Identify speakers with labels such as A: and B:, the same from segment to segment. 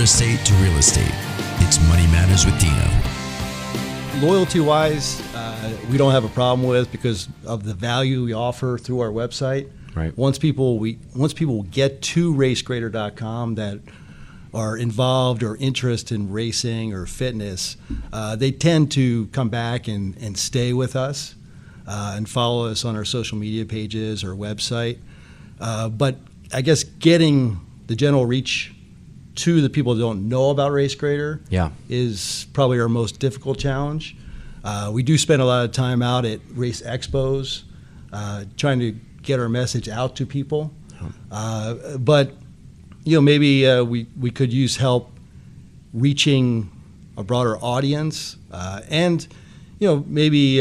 A: estate to real estate. It's Money Matters with Dino.
B: Loyalty-wise, we don't have a problem with because of the value we offer through our website.
C: Right.
B: Once people get to racegrader.com that are involved or interested in racing or fitness, they tend to come back and stay with us and follow us on our social media pages or website. But I guess getting the general reach to the people that don't know about Race Grader is probably our most difficult challenge. We do spend a lot of time out at race expos trying to get our message out to people. But maybe we could use help reaching a broader audience and maybe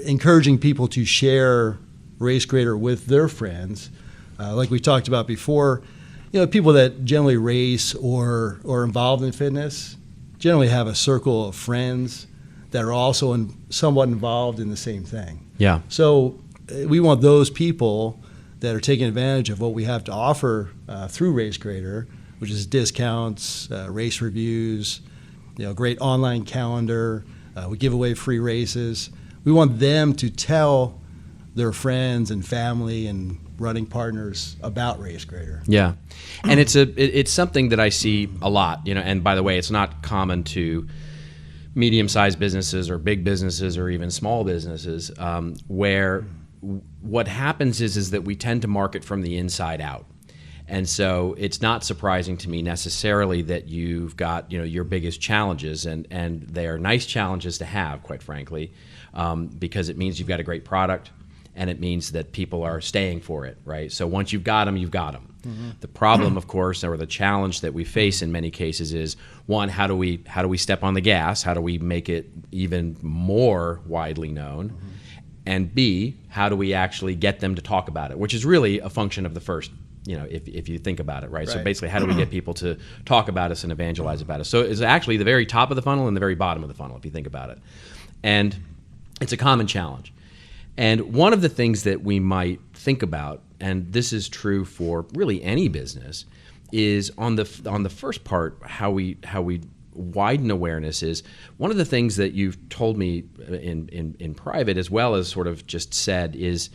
B: encouraging people to share Race Grader with their friends. Like we talked about before, people that generally race or involved in fitness generally have a circle of friends that are also somewhat involved in the same thing.
C: Yeah.
B: So we want those people that are taking advantage of what we have to offer through Race Grader, which is discounts, race reviews, great online calendar. We give away free races. We want them to tell their friends and family and running partners about Race Grader.
C: Yeah, and it's something that I see a lot. And by the way, it's not common to medium-sized businesses or big businesses or even small businesses where what happens is that we tend to market from the inside out. And so it's not surprising to me necessarily that you've got your biggest challenges, and they are nice challenges to have, quite frankly, because it means you've got a great product, and it means that people are staying for it, right? So once you've got them, you've got them. Mm-hmm. The problem, of course, or the challenge that we face in many cases is, one, how do we step on the gas? How do we make it even more widely known? Mm-hmm. And B, how do we actually get them to talk about it? Which is really a function of the first, if you think about it, right? So basically, how do we get people to talk about us and evangelize about us? So it's actually the very top of the funnel and the very bottom of the funnel, if you think about it. And it's a common challenge. And one of the things that we might think about, and this is true for really any business, is on the first part, how we widen awareness is one of the things that you've told me in private, as well as sort of just said, is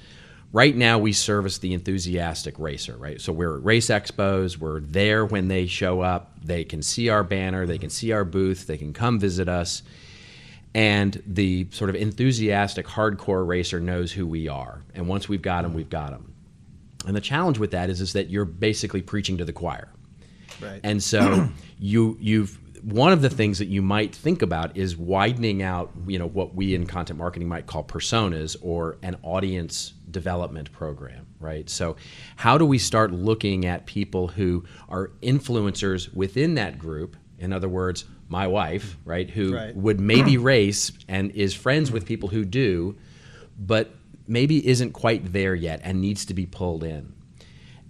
C: right now we service the enthusiastic racer, right? So we're at race expos, we're there when they show up, they can see our banner, they can see our booth, they can come visit us. And the sort of enthusiastic, hardcore racer knows who we are. And once we've got them, we've got them. And the challenge with that is that you're basically preaching to the choir.
B: Right.
C: And so one of the things that you might think about is widening out, what we in content marketing might call personas or an audience development program, right? So how do we start looking at people who are influencers within that group? In other words, my wife, right, who would maybe race and is friends with people who do, but maybe isn't quite there yet and needs to be pulled in.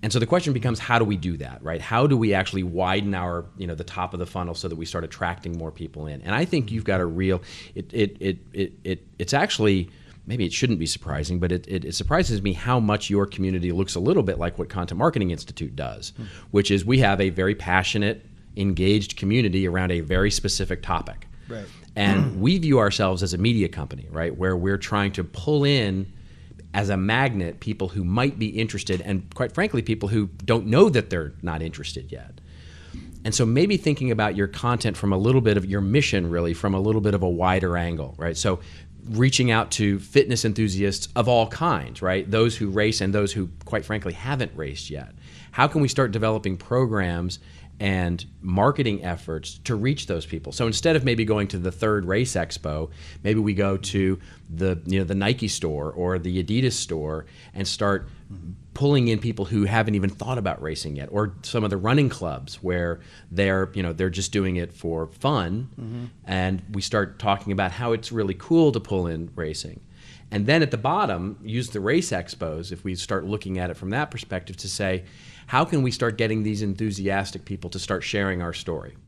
C: And so the question becomes, how do we do that, right? How do we actually widen our, the top of the funnel so that we start attracting more people in? And I think you've got a real, it's actually, maybe it shouldn't be surprising, but it surprises me how much your community looks a little bit like what Content Marketing Institute does, which is we have a very passionate, engaged community around a very specific topic.
B: Right.
C: And we view ourselves as a media company, right, where we're trying to pull in as a magnet people who might be interested, and quite frankly, people who don't know that they're not interested yet. And so maybe thinking about your content from a little bit of your mission, really, from a little bit of a wider angle, right? So reaching out to fitness enthusiasts of all kinds, right? Those who race and those who, quite frankly, haven't raced yet. How can we start developing programs and marketing efforts to reach those people? So instead of maybe going to the third race expo, maybe we go to the Nike store or the Adidas store and start pulling in people who haven't even thought about racing yet, or some of the running clubs where they're just doing it for fun, and we start talking about how it's really cool to pull in racing. And then at the bottom, use the race expos, if we start looking at it from that perspective, to say, how can we start getting these enthusiastic people to start sharing our story?